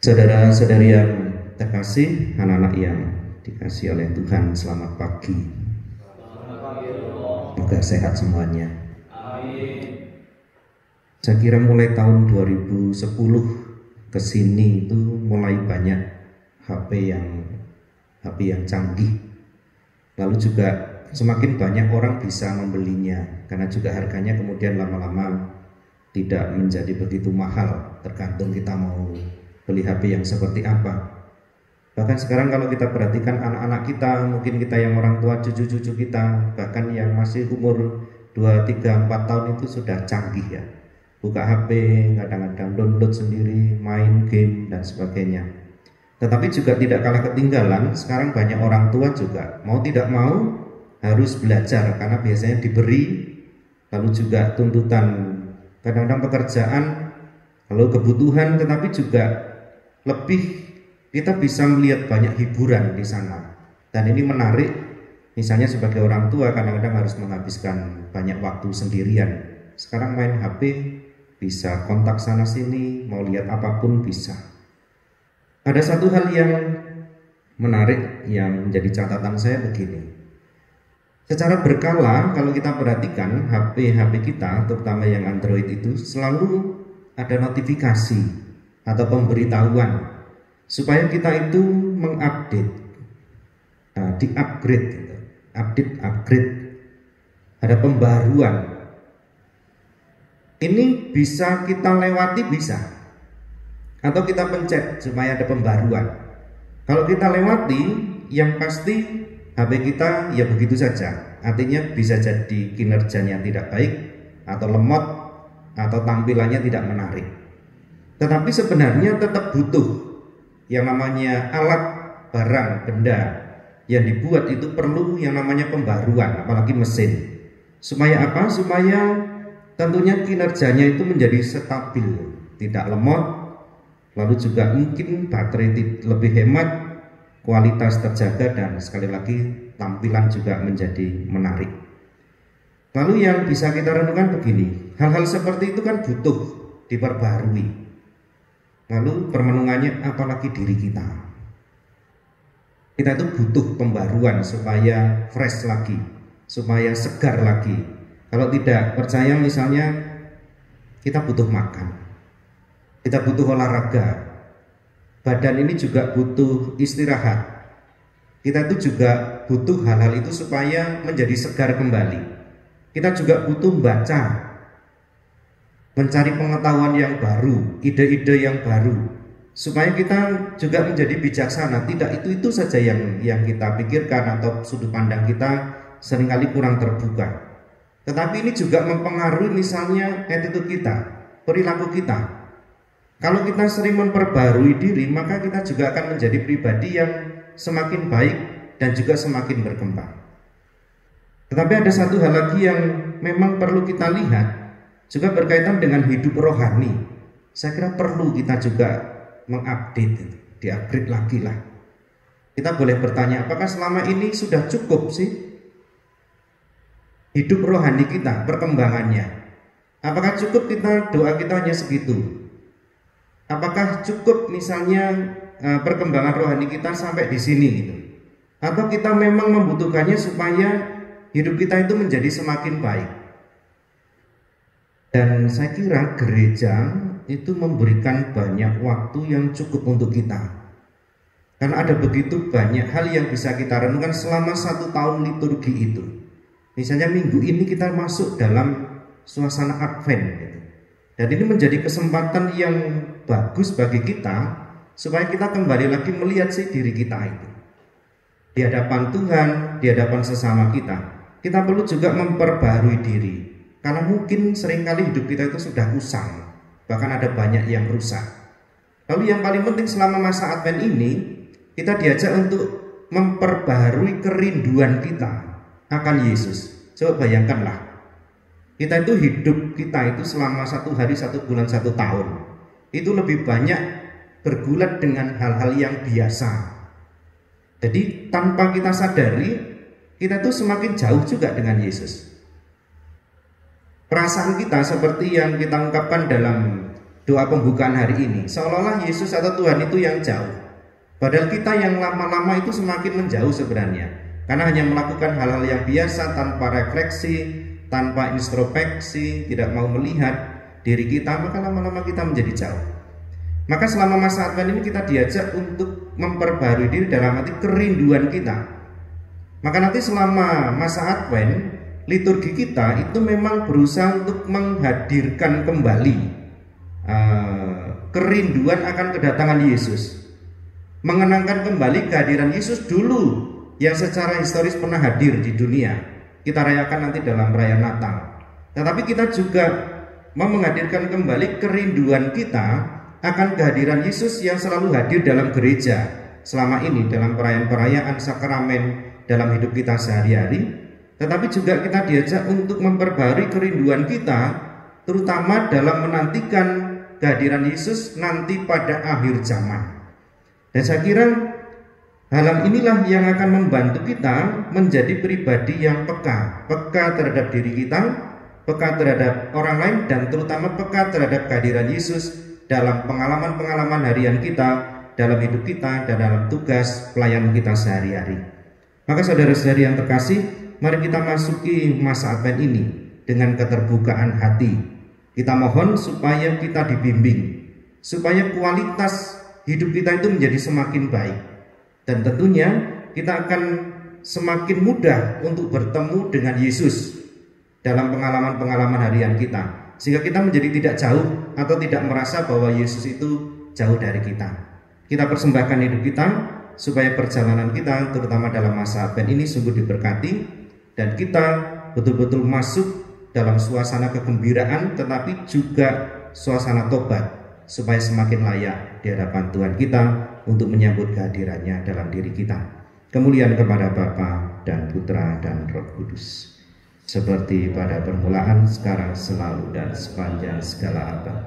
Saudara-saudari yang terkasih, anak-anak yang dikasih oleh Tuhan, selamat pagi. Semoga sehat semuanya. Saya kira mulai tahun 2010 ke sini itu mulai banyak HP yang canggih. Lalu juga semakin banyak orang bisa membelinya, karena juga harganya kemudian lama-lama tidak menjadi begitu mahal, tergantung kita mau beli HP yang seperti apa. Bahkan sekarang kalau kita perhatikan anak-anak kita, mungkin kita yang orang tua, cucu-cucu kita, bahkan yang masih umur 2, 3, 4 tahun itu sudah canggih ya. Buka HP, kadang-kadang download sendiri, main game dan sebagainya. Tetapi juga tidak kalah ketinggalan, sekarang banyak orang tua juga mau tidak mau harus belajar, karena biasanya diberi, lalu juga tuntutan, kadang-kadang pekerjaan, lalu kebutuhan, tetapi juga lebih kita bisa melihat banyak hiburan di sana. Dan ini menarik, misalnya sebagai orang tua kadang-kadang harus menghabiskan banyak waktu sendirian. Sekarang main HP, bisa kontak sana sini, mau lihat apapun bisa. Ada satu hal yang menarik yang menjadi catatan saya begini. Secara berkala kalau kita perhatikan HP kita, terutama yang Android itu selalu ada notifikasi atau pemberitahuan supaya kita itu mengupdate, di-upgrade gitu. Upgrade, ada pembaruan. Ini bisa kita lewati, bisa, atau kita pencet supaya ada pembaruan. Kalau kita lewati, yang pasti HP kita ya begitu saja. Artinya bisa jadi kinerjanya tidak baik, atau lemot, atau tampilannya tidak menarik. Tetapi sebenarnya tetap butuh yang namanya alat, barang, benda yang dibuat itu perlu yang namanya pembaruan, apalagi mesin. Supaya apa? Supaya tentunya kinerjanya itu menjadi stabil, tidak lemot, lalu juga mungkin baterai lebih hemat, kualitas terjaga, dan sekali lagi tampilan juga menjadi menarik. Lalu yang bisa kita renungkan begini, hal-hal seperti itu kan butuh diperbarui. Lalu permenungannya apalagi diri kita. Kita itu butuh pembaruan supaya fresh lagi, supaya segar lagi. Kalau tidak percaya, misalnya kita butuh makan, kita butuh olahraga, badan ini juga butuh istirahat. Kita itu juga butuh hal-hal itu supaya menjadi segar kembali. Kita juga butuh baca, mencari pengetahuan yang baru, ide-ide yang baru, supaya kita juga menjadi bijaksana. Tidak itu saja yang kita pikirkan, atau sudut pandang kita seringkali kurang terbuka. Tetapi ini juga mempengaruhi misalnya attitude kita, perilaku kita. Kalau kita sering memperbarui diri, maka kita juga akan menjadi pribadi yang semakin baik dan juga semakin berkembang. Tetapi ada satu hal lagi yang memang perlu kita lihat, juga berkaitan dengan hidup rohani. Saya kira perlu kita juga mengupdate, di-upgrade lagi lah. Kita boleh bertanya, apakah selama ini sudah cukup sih hidup rohani kita, perkembangannya? Apakah cukup doa kita hanya segitu? Apakah cukup misalnya perkembangan rohani kita sampai di sini gitu? Atau kita memang membutuhkannya supaya hidup kita itu menjadi semakin baik? Dan saya kira gereja itu memberikan banyak waktu yang cukup untuk kita, karena ada begitu banyak hal yang bisa kita renungkan selama 1 tahun liturgi itu. Misalnya minggu ini kita masuk dalam suasana Advent gitu. Dan ini menjadi kesempatan yang bagus bagi kita supaya kita kembali lagi melihat sih diri kita itu di hadapan Tuhan, di hadapan sesama kita. Kita perlu juga memperbarui diri, karena mungkin seringkali hidup kita itu sudah usang, bahkan ada banyak yang rusak. Lalu yang paling penting selama masa Advent ini, kita diajak untuk memperbarui kerinduan kita akan Yesus. Coba bayangkanlah, kita itu hidup kita itu selama 1 hari, 1 bulan, 1 tahun, itu lebih banyak bergulat dengan hal-hal yang biasa. Jadi tanpa kita sadari, kita tuh semakin jauh juga dengan Yesus. Perasaan kita seperti yang kita ungkapkan dalam doa pembukaan hari ini, seolah-olah Yesus atau Tuhan itu yang jauh. Padahal kita yang lama-lama itu semakin menjauh sebenarnya, karena hanya melakukan hal-hal yang biasa tanpa refleksi, tanpa introspeksi, tidak mau melihat diri kita, maka lama-lama kita menjadi jauh. Maka selama masa Advent ini kita diajak untuk memperbarui diri dalam arti kerinduan kita. Maka nanti selama masa Advent, liturgi kita itu memang berusaha untuk menghadirkan kembali kerinduan akan kedatangan Yesus, mengenangkan kembali kehadiran Yesus dulu yang secara historis pernah hadir di dunia. Kita rayakan nanti dalam perayaan Natal. Tetapi kita juga mau menghadirkan kembali kerinduan kita akan kehadiran Yesus yang selalu hadir dalam gereja selama ini, dalam perayaan-perayaan sakramen, dalam hidup kita sehari-hari. Tetapi juga kita diajak untuk memperbarui kerinduan kita, terutama dalam menantikan kehadiran Yesus nanti pada akhir zaman. Dan saya kira hal inilah yang akan membantu kita menjadi pribadi yang peka terhadap diri kita, peka terhadap orang lain, dan terutama peka terhadap kehadiran Yesus dalam pengalaman-pengalaman harian kita, dalam hidup kita, dan dalam tugas pelayanan kita sehari-hari. Maka saudara-saudari yang terkasih, mari kita masuki masa Advent ini dengan keterbukaan hati. Kita mohon supaya kita dibimbing, supaya kualitas hidup kita itu menjadi semakin baik. Dan tentunya kita akan semakin mudah untuk bertemu dengan Yesus dalam pengalaman-pengalaman harian kita, sehingga kita menjadi tidak jauh atau tidak merasa bahwa Yesus itu jauh dari kita. Kita persembahkan hidup kita supaya perjalanan kita terutama dalam masa Advent ini sungguh diberkati, dan kita betul-betul masuk dalam suasana kegembiraan tetapi juga suasana tobat, supaya semakin layak di hadapan Tuhan kita untuk menyambut kehadirannya dalam diri kita. Kemuliaan kepada Bapa dan Putra dan Roh Kudus, seperti pada permulaan, sekarang, selalu, dan sepanjang segala abad.